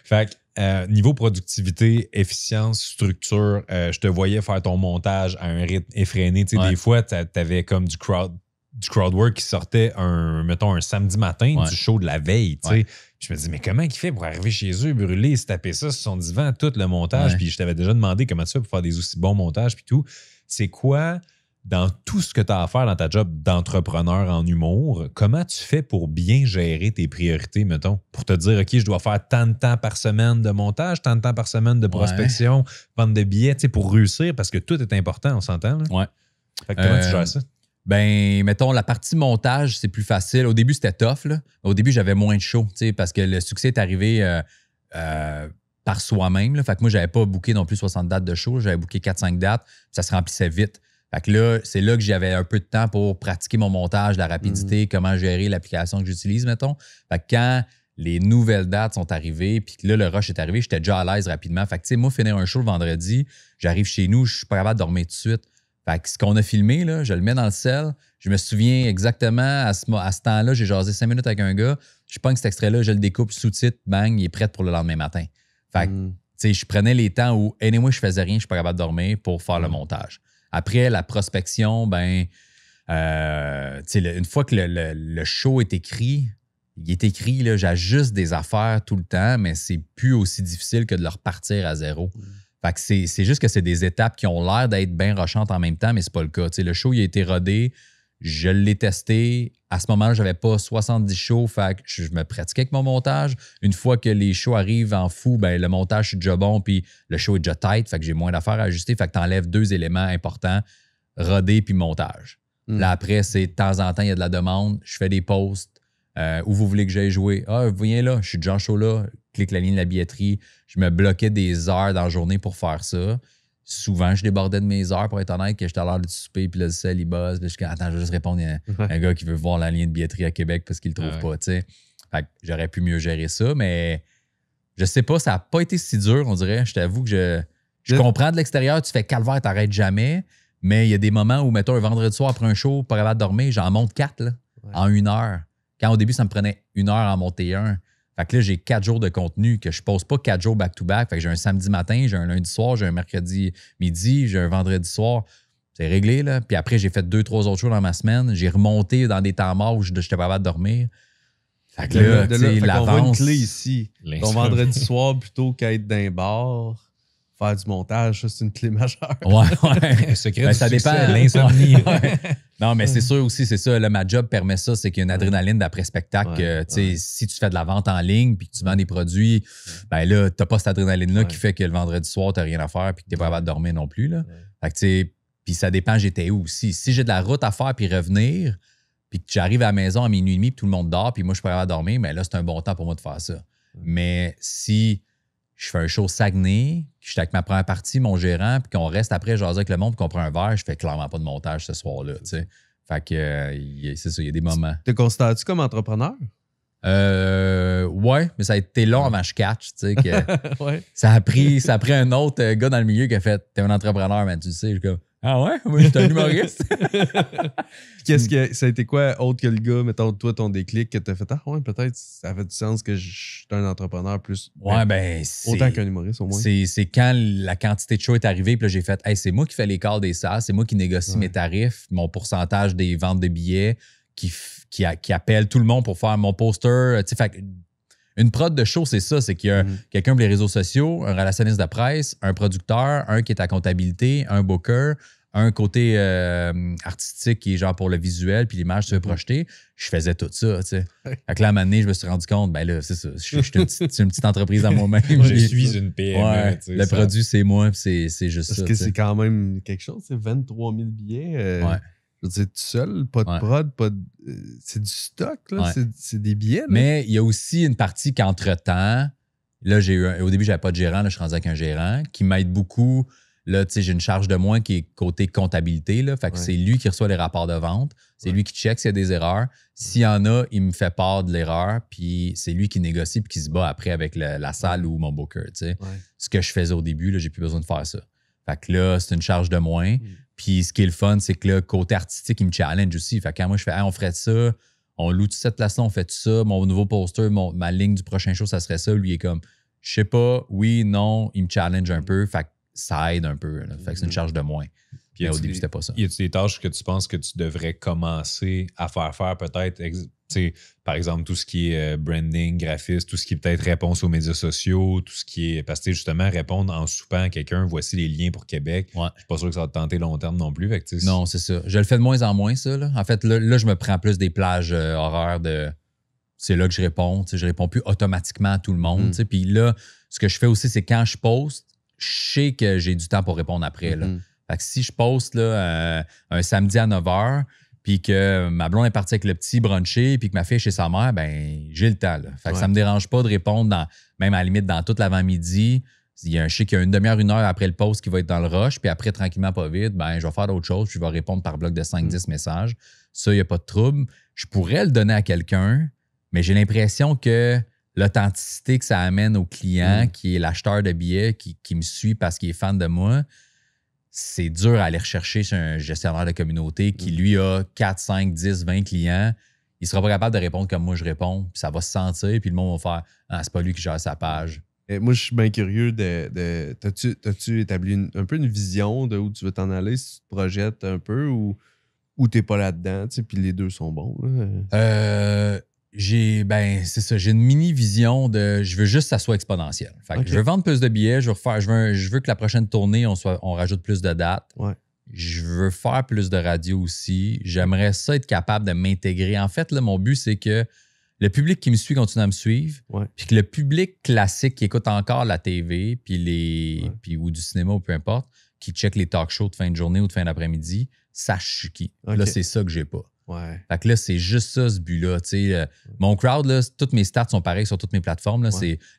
Fait que, niveau productivité, efficience, structure, je te voyais faire ton montage à un rythme effréné. Des fois, tu avais comme du crowdwork qui sortait mettons un samedi matin du show de la veille. Je me dis, mais comment il fait pour arriver chez eux, brûler, se taper ça sur son divan, tout le montage? Puis je t'avais déjà demandé comment tu fais pour faire des aussi bons montages puis tout. C'est quoi, dans tout ce que tu as à faire dans ta job d'entrepreneur en humour, comment tu fais pour bien gérer tes priorités, mettons? Pour te dire, OK, je dois faire tant de temps par semaine de montage, tant de temps par semaine de prospection, vente de billets, pour réussir, parce que tout est important, on s'entend? Là? Ouais. Fait que comment tu gères ça? Ben, mettons, la partie montage, c'est plus facile. Au début, c'était tough. Là. Au début, j'avais moins de shows, parce que le succès est arrivé par soi-même. Là. Fait que moi, j'avais pas booké non plus 60 dates de show. J'avais booké 4-5 dates. Ça se remplissait vite. Fait que là, c'est là que j'avais un peu de temps pour pratiquer mon montage, la rapidité, comment gérer l'application que j'utilise, mettons. Fait que quand les nouvelles dates sont arrivées, puis que là, le rush est arrivé, j'étais déjà à l'aise rapidement. Fait que, tu sais, moi, finir un show le vendredi, j'arrive chez nous, je suis pas capable de dormir tout de suite. Fait que ce qu'on a filmé, là, je le mets dans le sel. Je me souviens exactement, à ce temps-là, j'ai jasé 5 minutes avec un gars. Je pogne cet extrait-là, je le découpe, sous-titre, bang, il est prêt pour le lendemain matin. Fait que, tu sais, je prenais les temps où, anyway, je faisais rien, je suis pas capable de dormir pour faire le montage. Après, la prospection, ben, tu sais, une fois que le show est écrit, il est écrit, là, j'ajuste des affaires tout le temps, mais c'est plus aussi difficile que de le repartir à zéro. Fait que c'est juste que c'est des étapes qui ont l'air d'être bien rochantes en même temps, mais c'est pas le cas. T'sais, le show, il a été rodé, je l'ai testé. À ce moment-là, j'avais pas 70 shows, fait que je me pratiquais avec mon montage. Une fois que les shows arrivent en fou, ben le montage, c'est déjà bon, puis le show est déjà tight, fait que j'ai moins d'affaires à ajuster. Fait que t'enlèves 2 éléments importants, rodé puis montage. Là, après, c'est de temps en temps, il y a de la demande, je fais des posts. Où vous voulez que j'aille jouer? Ah, viens là, je suis déjà en show là. Clique la ligne de la billetterie. Je me bloquais des heures dans la journée pour faire ça. Souvent, je débordais de mes heures pour être honnête, que j'étais à l'heure du souper, puis là, le sel, il buzz. Puis je dis, attends, je vais juste répondre à un gars qui veut voir la ligne de billetterie à Québec parce qu'il le trouve pas, tu sais. Fait que j'aurais pu mieux gérer ça, mais je sais pas, ça n'a pas été si dur, on dirait. Je t'avoue que je comprends de l'extérieur, tu fais calvaire, t'arrêtes jamais. Mais il y a des moments où, mettons, un vendredi soir après un show, pas capable de dormir, j'en monte 4 là, en 1 heure. Quand au début, ça me prenait 1 heure à en monter un. Fait que là, j'ai 4 jours de contenu que je pose pas 4 jours back-to-back. Fait que j'ai un samedi matin, j'ai un lundi soir, j'ai un mercredi midi, j'ai un vendredi soir. C'est réglé, là. Puis après, j'ai fait 2-3 autres shows dans ma semaine. J'ai remonté dans des temps morts où j'étais pas capable de dormir. Fait que là, tu sais, l'avance... On voit une clé ici. Ton vendredi soir, plutôt qu'être d'un bar, faire du montage, ça, c'est une clé majeure. Ouais. Le secret Ben, du ça succès, dépend. l'insomnie. Ouais. Non, mais c'est sûr aussi, c'est ça. Là, ma job permet ça, c'est qu'il y a une adrénaline d'après-spectacle. Si tu fais de la vente en ligne puis que tu vends des produits, ben là, t'as pas cette adrénaline-là qui fait que le vendredi soir, t'as rien à faire puis que t'es pas capable de dormir non plus. Là. Fait que tu sais, puis ça dépend j'étais où aussi. Si j'ai de la route à faire puis revenir, puis que j'arrive à la maison à minuit et demi puis tout le monde dort puis moi, je suis pas capable de dormir, mais là, c'est un bon temps pour moi de faire ça. Mais si je fais un show Saguenay, que je suis avec ma première partie, mon gérant, puis qu'on reste après jaser avec le monde, puis qu'on prend un verre, je fais clairement pas de montage ce soir-là. T'sais. Fait que c'est ça, il y a des moments. Te considères-tu comme entrepreneur? Ouais, mais ça a été long avant que je catch. Ça a pris un autre gars dans le milieu qui a fait « T'es un entrepreneur, man, tu le sais. » Je suis comme « Ah ouais? Moi, je suis un humoriste. » Ça a été quoi, autre que le gars, mettons, toi, ton déclic, que t'as fait « Ah ouais, peut-être ça fait du sens que je suis un entrepreneur plus. » Ouais, autant qu'un humoriste, au moins. C'est quand la quantité de shows est arrivée, puis là, j'ai fait « Hey, c'est moi qui fais les calls des salles, c'est moi qui négocie mes tarifs, mon pourcentage des ventes de billets, qui appelle tout le monde pour faire mon poster. » Une prod de show, c'est ça, c'est qu'il y a quelqu'un pour les réseaux sociaux, un relationniste de presse, un producteur, un qui est à comptabilité, un booker, un côté artistique qui est genre pour le visuel puis l'image que tu veux projeter. Je faisais tout ça, tu sais. Fait que là, à un moment donné, je me suis rendu compte, ben là, c'est ça, je suis une petite entreprise à moi-même. Je suis une PME. Ouais, le produit, c'est moi, puis c'est juste ça. Parce que c'est quand même quelque chose, c'est 23 000 billets. Je veux dire, tout seul, pas de prod, pas de... c'est du stock, là. C'est des billets. Là. Mais il y a aussi une partie qu'entre-temps, là, au début, j'avais pas de gérant, là, je suis rendu avec un gérant qui m'aide beaucoup. Là, tu sais, j'ai une charge de moins qui est côté comptabilité, là. Fait que c'est lui qui reçoit les rapports de vente. C'est lui qui check s'il y a des erreurs. S'il y en a, il me fait part de l'erreur, puis c'est lui qui négocie puis qui se bat après avec la salle ou mon booker, tu sais. Ce que je faisais au début, là, j'ai plus besoin de faire ça. Fait que là, c'est une charge de moins. Puis ce qui est le fun, c'est que là, côté artistique, il me challenge aussi. Fait que quand moi, je fais, hey, on ferait ça, on loue toute cette place-là, on fait tout ça, mon nouveau poster, ma ligne du prochain show, ça serait ça. Lui, il est comme, je sais pas, oui, non, il me challenge un peu. Fait que ça aide un peu. Là. Fait que c'est une charge de moins. Puis au début, c'était pas ça. Y a-t-il des tâches que tu penses que tu devrais commencer à faire peut-être? Par exemple, tout ce qui est branding, graphisme, tout ce qui est peut-être réponse aux médias sociaux, tout ce qui est... Parce que justement, répondre en soupant à quelqu'un, voici les liens pour Québec. Je suis pas sûr que ça va te tenter long terme non plus. Fait que, non, c'est ça. Je le fais de moins en moins, ça. Là. En fait, là, je me prends plus des plages horaires de... C'est là que je réponds. Je réponds plus automatiquement à tout le monde. Puis là, ce que je fais aussi, c'est quand je poste, je sais que j'ai du temps pour répondre après. Là. Fait que si je poste là, un samedi à 9h, puis que ma blonde est partie avec le petit bruncher, puis que ma fille est chez sa mère, ben j'ai le temps. Là. Fait que ça me dérange pas de répondre, même à la limite dans toute l'avant-midi. Il y a un chic qui a une demi-heure, 1 heure après le post qui va être dans le rush, puis après, tranquillement, pas vite, ben je vais faire d'autres choses, puis je vais répondre par bloc de 5-10 messages. Ça, il n'y a pas de trouble. Je pourrais le donner à quelqu'un, mais j'ai l'impression que l'authenticité que ça amène au client, qui est l'acheteur de billets, qui me suit parce qu'il est fan de moi, c'est dur à aller rechercher chez un gestionnaire de communauté qui, lui, a 4, 5, 10, 20 clients. Il ne sera pas capable de répondre comme moi je réponds, puis ça va se sentir, puis le monde va faire « Ah, c'est pas lui qui gère sa page. » Moi, je suis bien curieux t'as-tu établi un peu une vision de où tu veux t'en aller, si tu te projettes un peu ou t'es pas là-dedans, puis les deux sont bons? Là? C'est ça, j'ai une mini-vision de je veux juste que ça soit exponentiel. Fait que je veux vendre plus de billets, je veux que la prochaine tournée, on rajoute plus de dates. Je veux faire plus de radio aussi. J'aimerais ça être capable de m'intégrer. En fait, là, mon but, c'est que le public qui me suit continue à me suivre, puis que le public classique qui écoute encore la TV puis ou du cinéma ou peu importe, qui check les talk shows de fin de journée ou de fin d'après-midi, sache je suis qui. Là, c'est ça que j'ai pas. Fait que là, c'est juste ça, ce but-là. Mon crowd, là, toutes mes stats sont pareils sur toutes mes plateformes. Là,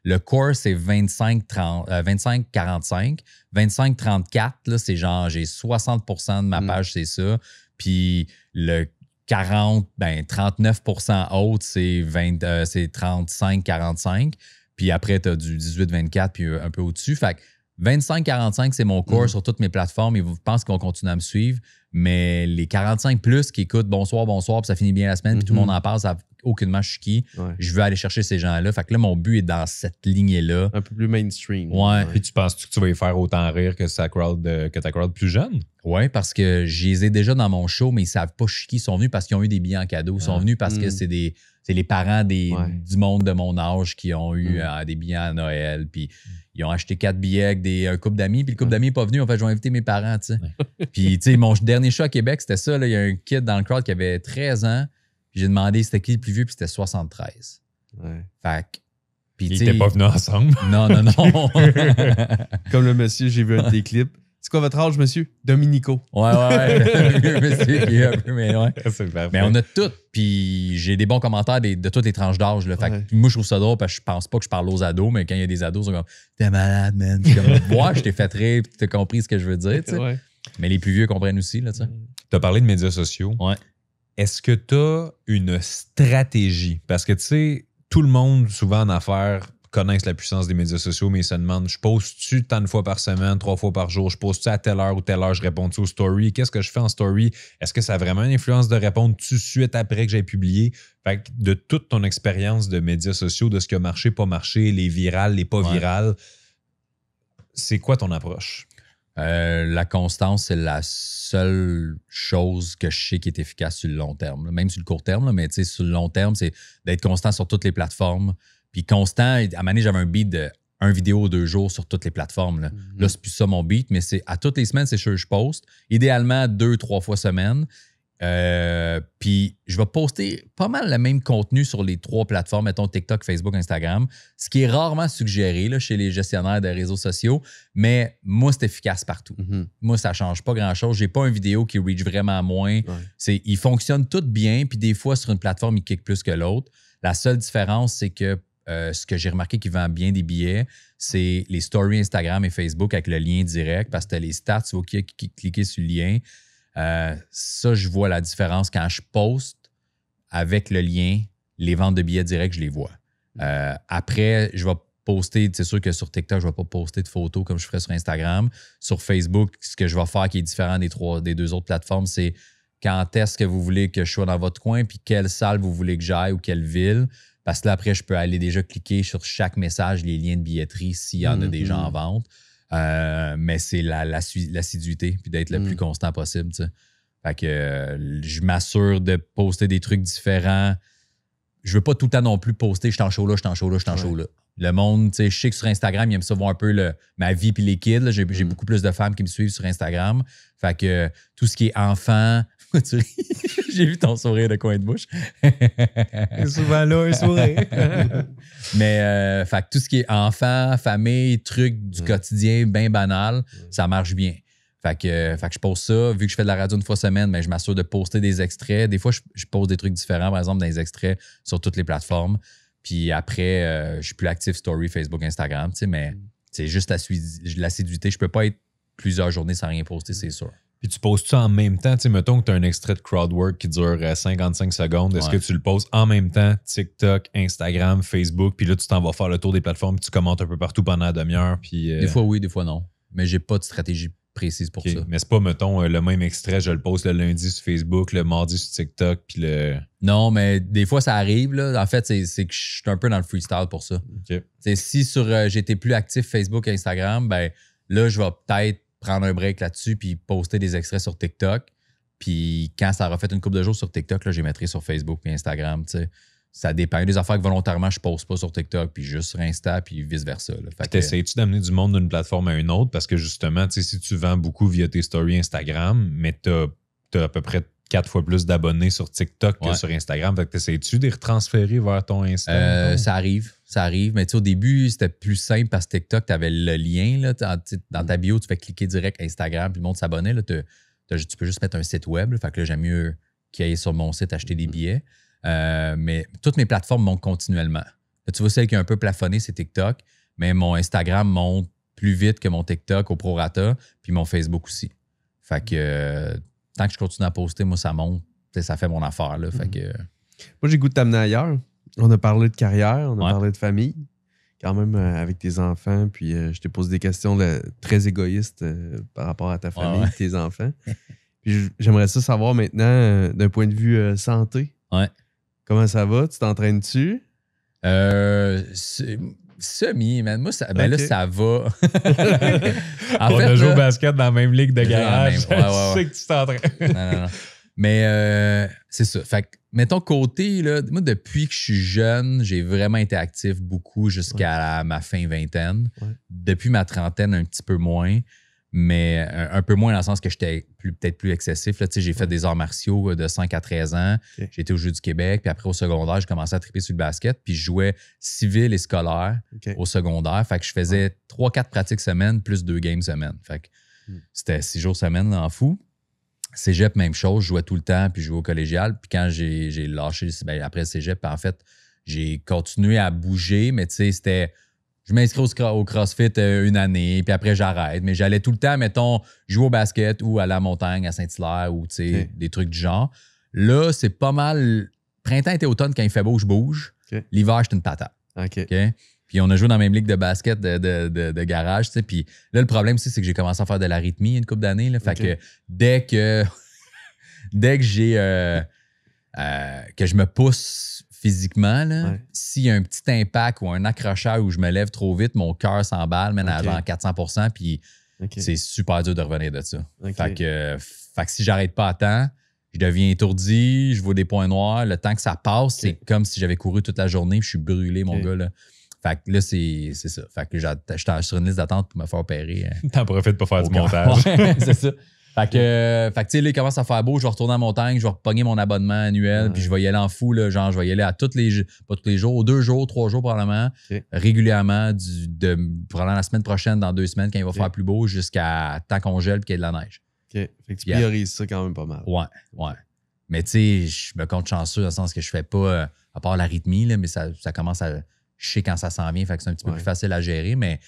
le core, c'est 25-45. 25-34, c'est genre, j'ai 60% de ma page, c'est ça. Puis le 39% haute, c'est 35-45. Puis après, tu as du 18-24 puis un peu au-dessus. Fait que 25-45, c'est mon core sur toutes mes plateformes. Ils pensent qu'on continue à me suivre. Mais les 45 plus qui écoutent bonsoir, puis ça finit bien la semaine, puis tout le monde en parle, ça aucunement je suis qui. Ouais. Je veux aller chercher ces gens-là. Fait que là, mon but est dans cette lignée-là. Un peu plus mainstream. Ouais. Puis tu penses que tu vas y faire autant rire que ta crowd plus jeune? Oui, parce que je les ai déjà dans mon show, mais ils savent pas je suis qui. Ils sont venus parce qu'ils ont eu des billets en cadeau. Ils sont venus parce que c'est les parents du monde de mon âge qui ont eu des billets à Noël. Puis ils ont acheté 4 billets avec un couple d'amis. Puis le couple d'amis n'est pas venu. En fait, je vais inviter mes parents, tu sais. Puis, tu sais, mon dernier show à Québec, c'était ça. Il y a un kid dans le crowd qui avait 13 ans. Puis j'ai demandé c'était qui le plus vieux, puis c'était 73. Ouais. Fait que. Puis, ils n'étaient pas venus ensemble. Non. Comme le monsieur, j'ai vu un de tes clips. C'est quoi votre âge, monsieur? Dominico. Ouais. Monsieur qui est un peu, mais ouais. C'est parfait. Mais on a tout. Puis j'ai des bons commentaires de toutes les tranches d'âge. Fait que moi, je trouve ça drôle parce que je pense pas que je parle aux ados, mais quand il y a des ados, ils sont comme t'es malade, man. Puis comme moi, je t'ai fait rire, puis t'as compris ce que je veux dire, tu sais. Ouais. Mais les plus vieux comprennent aussi, là, tu sais. Tu as parlé de médias sociaux. Ouais. Est-ce que tu as une stratégie? Parce que, tu sais, tout le monde, souvent en affaires, connaissent la puissance des médias sociaux, mais ils se demandent, je poste-tu tant de fois par semaine, 3 fois par jour, je poste-tu à telle heure ou telle heure, je réponds-tu aux stories, qu'est-ce que je fais en story? Est-ce que ça a vraiment une influence de répondre tout de suite après que j'ai publié? Fait que de toute ton expérience de médias sociaux, de ce qui a marché, pas marché, les virales, les pas virales, c'est quoi ton approche? La constance, c'est la seule chose que je sais qui est efficace sur le long terme. Même sur le court terme, mais sur le long terme, c'est d'être constant sur toutes les plateformes. Puis constant, à un moment donné, j'avais un beat de 1 vidéo 2 jours sur toutes les plateformes. Là, c'est plus ça mon beat, mais c'est à toutes les semaines, c'est sûr que je poste. Idéalement, 2-3 fois semaine. Puis je vais poster pas mal le même contenu sur les 3 plateformes, mettons TikTok, Facebook, Instagram, ce qui est rarement suggéré là, chez les gestionnaires de réseaux sociaux, mais moi, c'est efficace partout. Moi, ça change pas grand-chose. J'ai pas une vidéo qui reach vraiment moins. Ils fonctionnent toutes bien, puis des fois, sur une plateforme, ils kick plus que l'autre. La seule différence, c'est que ce que j'ai remarqué qui vend bien des billets, c'est les stories Instagram et Facebook avec le lien direct, parce que tu as les stats, tu vas cliquer sur le lien. Ça, je vois la différence quand je poste avec le lien, les ventes de billets directs, je les vois. Après, je vais poster, c'est sûr que sur TikTok, je ne vais pas poster de photos comme je ferais sur Instagram. Sur Facebook, ce que je vais faire qui est différent des 2 autres plateformes, c'est quand est-ce que vous voulez que je sois dans votre coin, puis quelle salle vous voulez que j'aille ou quelle ville. Parce que là, après, je peux aller déjà cliquer sur chaque message, les liens de billetterie, s'il y en a déjà en vente. Mais c'est l'assiduité, puis d'être le plus constant possible. T'sais. Fait que je m'assure de poster des trucs différents. Je veux pas tout le temps non plus poster « je suis en show là, je suis en show là, je suis en show là ». Le monde, tu sais, je sais que sur Instagram, ils aiment ça voir un peu ma vie puis les kids. J'ai beaucoup plus de femmes qui me suivent sur Instagram. Fait que tout ce qui est enfant... J'ai vu ton sourire de coin de bouche. C'est souvent là, un sourire. Mais fait que tout ce qui est enfant, famille, trucs du quotidien bien banal, ça marche bien. Fait que je poste ça. Vu que je fais de la radio 1 fois semaine, mais je m'assure de poster des extraits. Des fois, je pose des trucs différents, par exemple, dans les extraits sur toutes les plateformes. Puis après, je suis plus actif story, Facebook, Instagram, mais c'est juste l'assiduité. Je peux pas être plusieurs journées sans rien poster, c'est sûr. Puis tu postes ça en même temps? Tu sais, mettons que tu as un extrait de crowdwork qui dure 55 secondes. Est-ce que tu le postes en même temps? TikTok, Instagram, Facebook, puis là, tu t'en vas faire le tour des plateformes, puis tu commentes un peu partout pendant la demi-heure. Puis, Des fois oui, des fois non. Mais j'ai pas de stratégie précise pour ça. Mais c'est pas, mettons, le même extrait, je le poste le lundi sur Facebook, le mardi sur TikTok, puis le... Non, mais des fois, ça arrive. Là. En fait, c'est que je suis un peu dans le freestyle pour ça. Si j'étais plus actif Facebook et Instagram, ben là, je vais peut-être prendre un break là-dessus puis poster des extraits sur TikTok. Puis quand ça aura fait une couple de jours sur TikTok, là, je les mettrai sur Facebook et Instagram. T'sais. Ça dépend. Il y a des affaires que volontairement, je ne poste pas sur TikTok, puis juste sur Insta, puis vice-versa. T'essayes-tu d'amener du monde d'une plateforme à une autre? Parce que justement, si tu vends beaucoup via tes stories Instagram, mais tu as à peu près 4 fois plus d'abonnés sur TikTok que sur Instagram. Fait que t'essayes-tu de les retransférer vers ton Insta? Ça arrive. Mais au début, c'était plus simple parce que TikTok, tu avais le lien. Là, dans ta bio, tu fais cliquer direct Instagram, puis le monde s'abonnait. Tu peux juste mettre un site web. Là, fait que là, j'aime mieux qu'ils aillent sur mon site acheter des billets. Mais toutes mes plateformes montent continuellement. Là, tu vois, celle qui est un peu plafonnée, c'est TikTok. Mais mon Instagram monte plus vite que mon TikTok au prorata, puis mon Facebook aussi. Fait que tant que je continue à poster, moi, ça monte. Ça fait mon affaire. Là, fait que... Moi, j'ai goût de t'amener ailleurs. On a parlé de carrière, on a parlé de famille. quand même avec tes enfants, puis je t'ai posé des questions très égoïstes par rapport à ta famille, tes enfants. Puis j'aimerais ça savoir maintenant, d'un point de vue santé. Ouais. Comment ça va? Tu t'entraînes-tu? Semi, man. Moi, là, ça va. On a joué au basket dans la même ligue de garage. Ouais. Je sais que tu t'entraînes. Non. Mais c'est ça. Fait que, mettons, côté, là, moi, depuis que je suis jeune, j'ai vraiment été actif beaucoup jusqu'à ma fin vingtaine. Ouais. Depuis ma trentaine, un petit peu moins. Mais un peu moins dans le sens que j'étais peut-être plus excessif. Là. J'ai fait des arts martiaux de 5 à 13 ans. Okay. J'ai été au Jeux du Québec. Puis après, au secondaire, j'ai commencé à triper sur le basket. Puis je jouais civil et scolaire au secondaire. Fait que je faisais 3-4 pratiques semaine plus 2 games semaine. Fait que c'était 6 jours semaine en fou. Cégep, même chose. Je jouais tout le temps. Puis je jouais au collégial. Puis quand j'ai lâché, après le cégep, en fait, j'ai continué à bouger. Mais tu sais, c'était... Je m'inscris au CrossFit une année, puis après, j'arrête. Mais j'allais tout le temps, mettons, jouer au basket ou aller à la montagne, à Saint-Hilaire ou, tu sais, des trucs du genre. Là, c'est pas mal... Printemps, été, automne, quand il fait beau, je bouge. Okay. L'hiver, j'étais une patate. Okay? Puis on a joué dans la même ligue de basket de garage, tu sais. Puis là, le problème, c'est que j'ai commencé à faire de l'arythmie une couple d'années. Là. Fait que dès que j'ai... que je me pousse... physiquement, s'il y a un petit impact ou un accrochage où je me lève trop vite, mon cœur s'emballe, même avant 400%, puis c'est super dur de revenir de ça. Fait que si j'arrête pas à temps, je deviens étourdi, je vois des points noirs. Le temps que ça passe, c'est comme si j'avais couru toute la journée, puis je suis brûlé, mon gars. Là. Fait que là, c'est ça. Fait que j'étais sur une liste d'attente pour me faire opérer. T'en profites pour faire du montage. C'est ça. Fait que tu sais, là, il commence à faire beau, je vais retourner en montagne, je vais repogner mon abonnement annuel, puis je vais y aller en fou, là, genre, je vais y aller à pas tous les jours, 2 jours, 3 jours probablement, régulièrement, probablement la semaine prochaine, dans 2 semaines, quand il va faire plus beau, jusqu'à temps qu'on gèle et qu'il y ait de la neige. OK. Fait que tu priorises ça quand même pas mal. Ouais. Mais tu sais, je me compte chanceux dans le sens que je fais pas, à part l'arythmie, là, mais ça commence à... Je sais quand ça s'en vient, fait que c'est un petit peu plus facile à gérer, mais...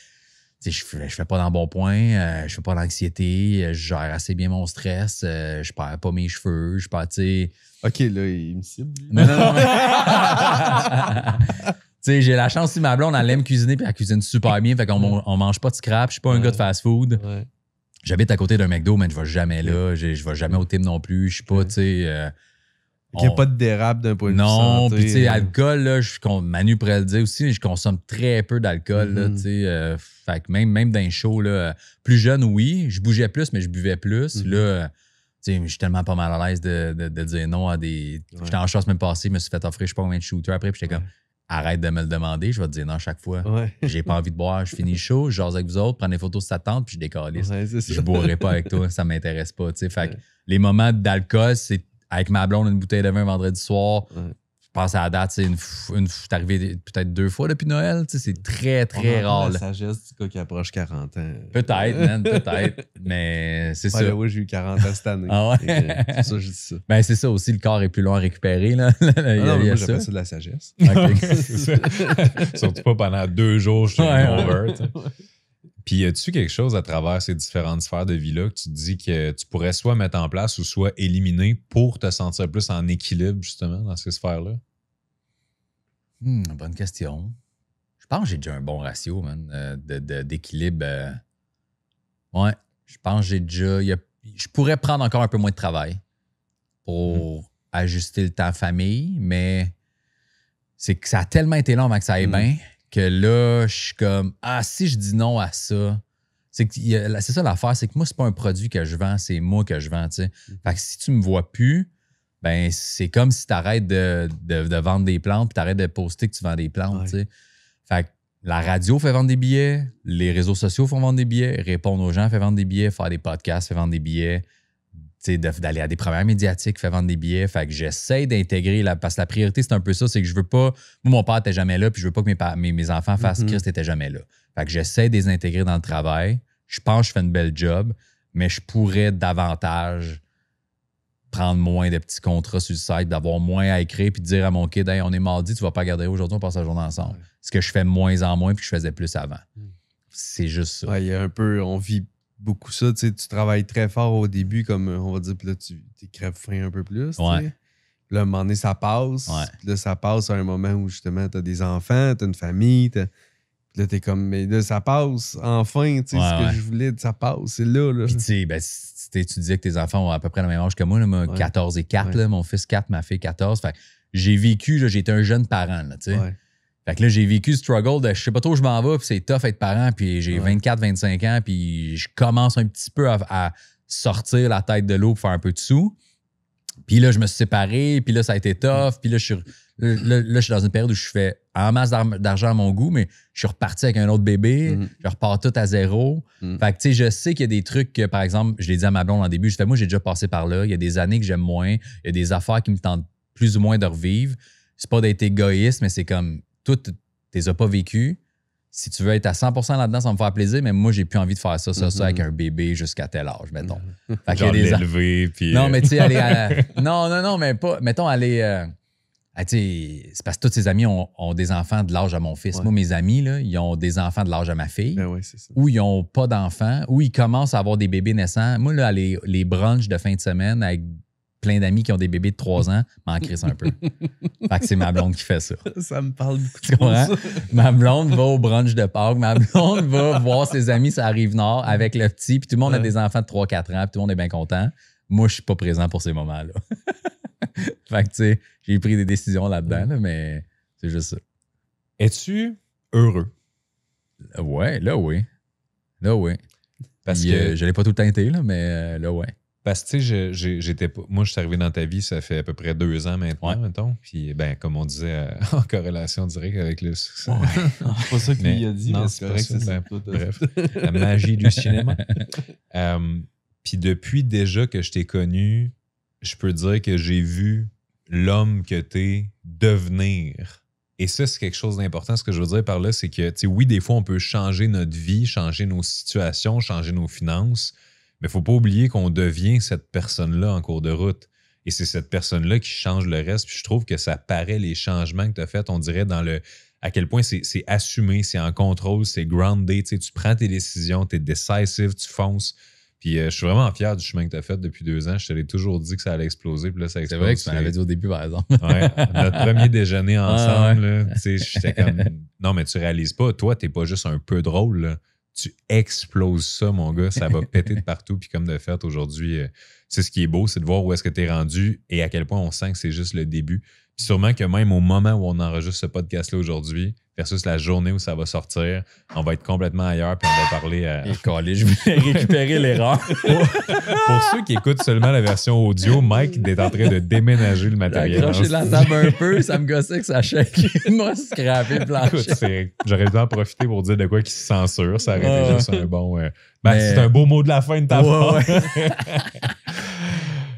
Je fais pas dans le bon point, je fais pas d'anxiété, je gère assez bien mon stress, je perds pas mes cheveux, je perds, tu sais... OK, là, il me cible. Non. Tu sais, j'ai la chance, si ma blonde, elle aime cuisiner, puis elle cuisine super bien, fait qu'on mange pas de scrap, je suis pas un gars de fast-food. Ouais. J'habite à côté d'un McDo, mais je vais jamais là, je vais jamais au Tim non plus, je suis pas, tu sais... Il n'y a pas de dérable d'un point de vue santé. Non, puis tu sais, alcool, là, Manu pourrait le dire aussi, je consomme très peu d'alcool, là, tu sais. Fait que même dans les shows, là, plus jeune, oui, je bougeais plus, mais je buvais plus. Là, tu sais, je suis tellement pas mal à l'aise de dire non à des... J'étais en chasse semaine passée, je me suis fait offrir, je sais pas combien de shooters après, puis j'étais comme, arrête de me le demander, je vais te dire non chaque fois. J'ai pas envie de boire, je finis le show, je jase avec vous autres, prends des photos sur ta tente, puis je décalisse. Je boirai pas avec toi, ça m'intéresse pas, tu sais. Fait que les moments d'alcool, c'est avec ma blonde, une bouteille de vin vendredi soir. Je pense à la date, c'est c'est arrivé peut-être 2 fois depuis Noël. C'est très, très rare. La sagesse du gars qui approche 40 ans. Peut-être, man, peut-être. Mais c'est ça. Oui, j'ai eu 40 ans cette année. Ah ouais? C'est ça, je dis ça. Ben, c'est ça aussi, le corps est plus long à récupérer. Là. Non, moi, j'appelle ça de la sagesse. Surtout pas pendant 2 jours, je suis over. Puis, as-tu quelque chose à travers ces différentes sphères de vie-là que tu te dis que tu pourrais soit mettre en place ou soit éliminer pour te sentir plus en équilibre, justement, dans ces sphères-là? Bonne question. Je pense que j'ai déjà un bon ratio, man, d'équilibre. Ouais, je pense que j'ai déjà... Je pourrais prendre encore un peu moins de travail pour ajuster le temps famille, mais c'est que ça a tellement été long avant que ça aille bien que là, je suis comme, si je dis non à ça, c'est ça l'affaire, c'est que moi, c'est pas un produit que je vends, c'est moi que je vends, tu sais. Fait que si tu me vois plus, ben c'est comme si tu arrêtes de vendre des plantes puis tu arrêtes de poster que tu vends des plantes, tu sais. Fait que la radio fait vendre des billets, les réseaux sociaux font vendre des billets, répondre aux gens fait vendre des billets, faire des podcasts fait vendre des billets, d'aller à des premières médiatiques, fait vendre des billets. Fait que j'essaie d'intégrer, parce que la priorité, c'est un peu ça, c'est que je veux pas... Moi, mon père n'était jamais là, puis je veux pas que mes enfants fassent Christ n'était jamais là. Fait que j'essaie de les intégrer dans le travail. Je pense que je fais une belle job, mais je pourrais davantage prendre moins de petits contrats sur le site, d'avoir moins à écrire, puis de dire à mon kid, hey, on est mardi, tu vas pas garder aujourd'hui, on passe la journée ensemble. Ce que je fais moins en moins, puis que je faisais plus avant. C'est juste ça. Ouais, il y a un peu... On vit beaucoup ça, tu sais, tu travailles très fort au début, comme on va dire, puis là, tu crèves faim un peu plus, tu sais. Puis là, à un moment donné, ça passe. Puis là, ça passe à un moment où, justement, t'as des enfants, t'as une famille, Là, t'es comme, mais là, ça passe, enfin, tu sais, ce que je voulais, ça passe, c'est là. Puis, tu sais, ben, tu disais que tes enfants ont à peu près le même âge que moi, là, moi 14 et 4, là, mon fils 4, ma fille 14. Fait que j'ai vécu, j'ai été un jeune parent, là, tu sais. Fait que là, j'ai vécu le struggle de je sais pas trop où je m'en vais, puis c'est tough être parent, puis j'ai 24, 25 ans, puis je commence un petit peu à sortir la tête de l'eau pour faire un peu de sous. Puis là, je me suis séparé, puis là, ça a été tough, puis là, je suis dans une période où je fais en masse d'argent à mon goût, mais je suis reparti avec un autre bébé, je repars tout à zéro. Fait que, tu sais, je sais qu'il y a des trucs que, par exemple, je l'ai dit à ma blonde en début, je fais, moi, j'ai déjà passé par là, il y a des années que j'aime moins, il y a des affaires qui me tentent plus ou moins de revivre. C'est pas d'être égoïste, mais c'est comme, toi, tu les as pas vécues. Si tu veux être à 100% là-dedans, ça va me faire plaisir, mais moi, j'ai plus envie de faire ça avec un bébé jusqu'à tel âge, mettons. Fait genre l'élever, puis... Non, mais tu sais, aller Non, mais pas... Mettons, aller... c'est parce que tous ses amis ont des enfants de l'âge à mon fils. Moi, mes amis, là, ils ont des enfants de l'âge à ma fille. Ben c'est ça. Ou ils n'ont pas d'enfants, ou ils commencent à avoir des bébés naissants. Moi, là, les brunchs de fin de semaine avec plein d'amis qui ont des bébés de 3 ans, m'en crisse un peu. Fait que c'est ma blonde qui fait ça. Ça me parle beaucoup. Tu comprends? Ma blonde va au brunch de Pâques. Ma blonde va voir ses amis sur la Rive-Nord avec le petit. Puis tout le monde a des enfants de 3-4 ans. Puis tout le monde est bien content. Moi, je suis pas présent pour ces moments-là. Fait que, tu sais, j'ai pris des décisions là-dedans, là, mais c'est juste ça. Es-tu heureux? Ouais, là, oui. Là, oui. Parce puis, que... je l'ai pas tout le temps été, là, mais là, ouais. Parce que, tu sais, j'étais pas... Moi, je suis arrivé dans ta vie, ça fait à peu près 2 ans maintenant, mettons. Puis, ben, comme on disait, en corrélation directe avec le succès. C'est pas ça qu'il a dit, non, mais c'est correct, pas ça. c'est Bref, la magie du cinéma. Puis, depuis déjà que je t'ai connu, je peux dire que j'ai vu l'homme que t'es devenir. Et ça, c'est quelque chose d'important. Ce que je veux dire par là, c'est que, tu sais, oui, des fois, on peut changer notre vie, changer nos situations, changer nos finances, mais il ne faut pas oublier qu'on devient cette personne-là en cours de route. Et c'est cette personne-là qui change le reste. Puis je trouve que ça paraît, les changements que tu as faits, on dirait, dans le à quel point c'est assumé, c'est en contrôle, c'est grounded. Tu sais, tu prends tes décisions, tu es decisive, tu fonces. Puis je suis vraiment fier du chemin que tu as fait depuis 2 ans. Je te l'ai toujours dit que ça allait exploser. Puis là, ça explose. C'est vrai que tu m'avais dit au début, par exemple. Ouais, notre premier déjeuner ensemble, j'étais comme... Non, mais tu réalises pas. Toi, t'es pas juste un peu drôle, là. Tu exploses ça, mon gars. Ça va péter de partout. Puis comme de fait, aujourd'hui, c'est ce qui est beau, c'est de voir où est-ce que tu es rendu et à quel point on sent que c'est juste le début. Puis sûrement que même au moment où on enregistre ce podcast-là aujourd'hui, versus la journée où ça va sortir, on va être complètement ailleurs puis on va parler à... Je voulais récupérer l'erreur. Pour ceux qui écoutent seulement la version audio, Mike est en train de déménager le matériel. J'ai accroché la table un peu, ça me gossait que ça shake. Moi, scraper le plancher. J'aurais dû en profiter pour dire de quoi qui se censure. Ça aurait été juste un bon... c'est un beau mot de la fin de ta part.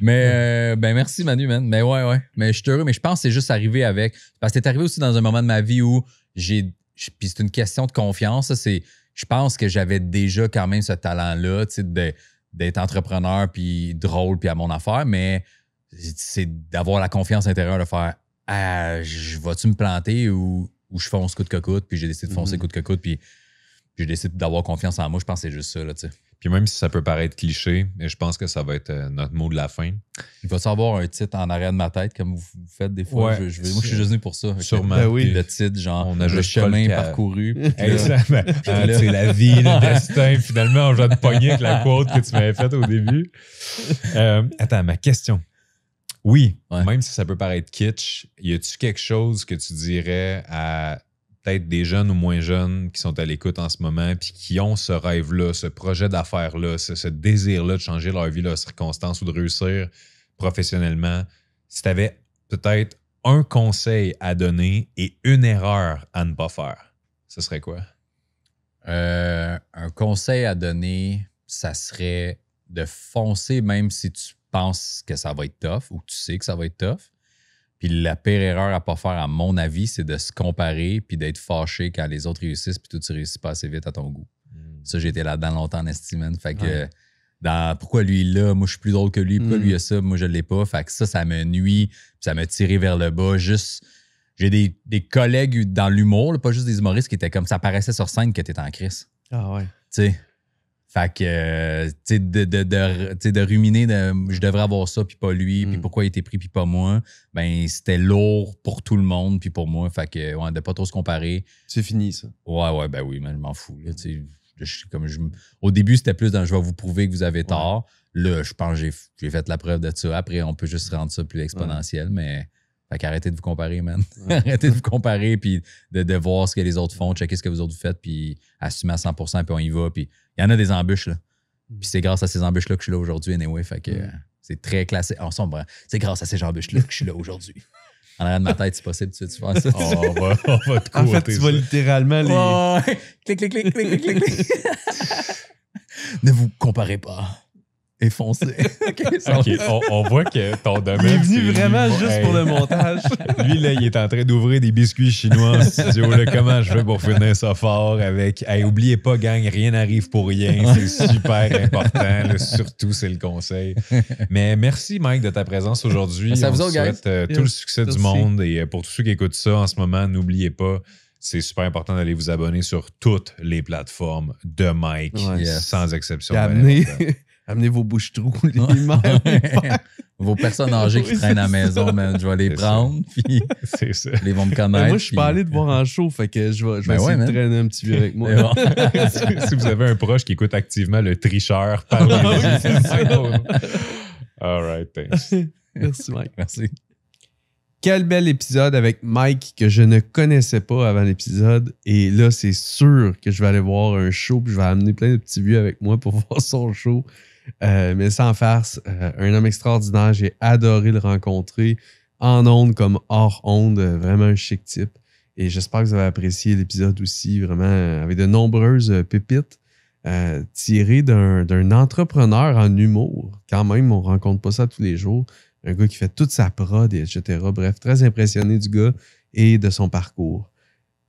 Mais merci Manu, man. Mais ouais. Mais je suis heureux, mais je pense que c'est juste arrivé avec... Parce que c'est arrivé aussi dans un moment de ma vie où puis c'est une question de confiance. Je pense que j'avais déjà quand même ce talent-là, tu sais, d'être entrepreneur, puis drôle, puis à mon affaire, mais c'est d'avoir la confiance intérieure de faire « vas-tu me planter ou je fonce coûte que coûte? » Puis j'ai décidé de foncer coûte que coûte, puis j'ai décidé d'avoir confiance en moi. Je pense que c'est juste ça, là, tu sais. Puis même si ça peut paraître cliché, mais je pense que ça va être notre mot de la fin. Il va avoir un titre en arrière de ma tête, comme vous faites des fois. Ouais, moi, je suis juste venu pour ça. Sûrement. Ben oui. Le titre, genre, on a le chemin parcouru. C'est la vie, le destin. Finalement, on va te pogner avec la quote que tu m'avais faite au début. Attends, ma question. Oui, même si ça peut paraître kitsch, y a-tu quelque chose que tu dirais à peut-être des jeunes ou moins jeunes qui sont à l'écoute en ce moment puis qui ont ce rêve-là, ce projet d'affaires-là, ce désir-là de changer leur vie, leurs circonstances ou de réussir professionnellement, si tu avais peut-être un conseil à donner et une erreur à ne pas faire, ce serait quoi? Un conseil à donner, ça serait de foncer même si tu penses que ça va être tough ou que tu sais que ça va être tough. Puis la pire erreur à pas faire, à mon avis, c'est de se comparer puis d'être fâché quand les autres réussissent puis toi, tu réussis pas assez vite à ton goût. Ça, j'ai été là-dedans longtemps en estime. Fait que pourquoi lui il l'a, moi je suis plus drôle que lui, pourquoi lui il a ça, moi je l'ai pas. Fait que ça me nuit, puis ça m'a tiré vers le bas. J'ai des collègues dans l'humour, là, pas juste des humoristes qui étaient comme ça paraissait sur scène que t'étais en crise. Ah ouais. Tu sais. Fait que, tu sais, de ruminer, je devrais avoir ça, puis pas lui, puis pourquoi il était pris, puis pas moi, ben c'était lourd pour tout le monde, puis pour moi. Fait que, ouais, de pas trop se comparer. C'est fini, ça. Ouais, ben oui, mais je m'en fous. Là, au début, c'était plus dans je vais vous prouver que vous avez tort. Là, je pense que j'ai fait la preuve de ça. Après, on peut juste rendre ça plus exponentiel, mais. Fait qu'arrêtez de vous comparer, man. Arrêtez de vous comparer, puis de voir ce que les autres font, checker ce que vous autres faites, puis assumer à 100%, puis on y va. Puis il y en a des embûches, là. Puis c'est grâce à ces embûches-là que je suis là aujourd'hui, anyway. Fait que c'est très classé. En sombre, c'est grâce à ces embûches-là que je suis là aujourd'hui. En arrière de ma tête, c'est possible, tu fais ça. On va te En fait, tu vas littéralement les... Oh, clic, clic, clic, clic, clic, clic. Ne vous comparez pas. Et foncez. On voit que ton domaine. Il est venu c'est vraiment lui. juste pour le montage. Lui, là, il est en train d'ouvrir des biscuits chinois en studio. Là, comment je fais pour finir ça fort avec. Hey, oubliez pas, gang, rien n'arrive pour rien. C'est super important. Là, surtout, c'est le conseil. Mais merci, Mike, de ta présence aujourd'hui. Merci à vous On autres, souhaite tout le succès du monde. Et pour tous ceux qui écoutent ça en ce moment, n'oubliez pas. C'est super important d'aller vous abonner sur toutes les plateformes de Mike, sans exception. Amenez vos bouches-trous, les mères. Vos personnes âgées qui traînent à la maison, man, je vais les prendre, puis c'est ça. ils vont me connaître. Moi, je suis pas allé te voir en show, fait que je vais essayer de traîner un petit vieux avec moi. Si vous avez un proche qui écoute activement le tricheur, parlez-lui. All right, thanks. Merci, Mike. Merci. Quel bel épisode avec Mike que je ne connaissais pas avant l'épisode. Et là, c'est sûr que je vais aller voir un show puis je vais amener plein de petits vieux avec moi pour voir son show. Mais sans farce, un homme extraordinaire. J'ai adoré le rencontrer en ondes comme hors ondes. Vraiment un chic type. Et j'espère que vous avez apprécié l'épisode aussi, vraiment avec de nombreuses pépites tirées d'un entrepreneur en humour. Quand même, on rencontre pas ça tous les jours. Un gars qui fait toute sa prod, etc. Bref, très impressionné du gars et de son parcours.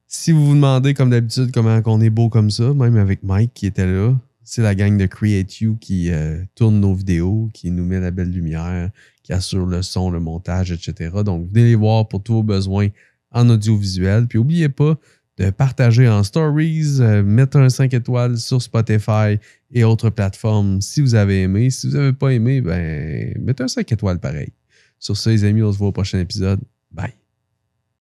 Si vous vous demandez, comme d'habitude, comment on est beau comme ça, même avec Mike qui était là, c'est la gang de Create You qui tourne nos vidéos, qui nous met la belle lumière, qui assure le son, le montage, etc. Donc, venez les voir pour tous vos besoins en audiovisuel. Puis, n'oubliez pas de partager en stories, mettre un 5 étoiles sur Spotify et autres plateformes si vous avez aimé. Si vous n'avez pas aimé, ben mettez un 5 étoiles pareil. Sur ça, les amis, on se voit au prochain épisode. Bye!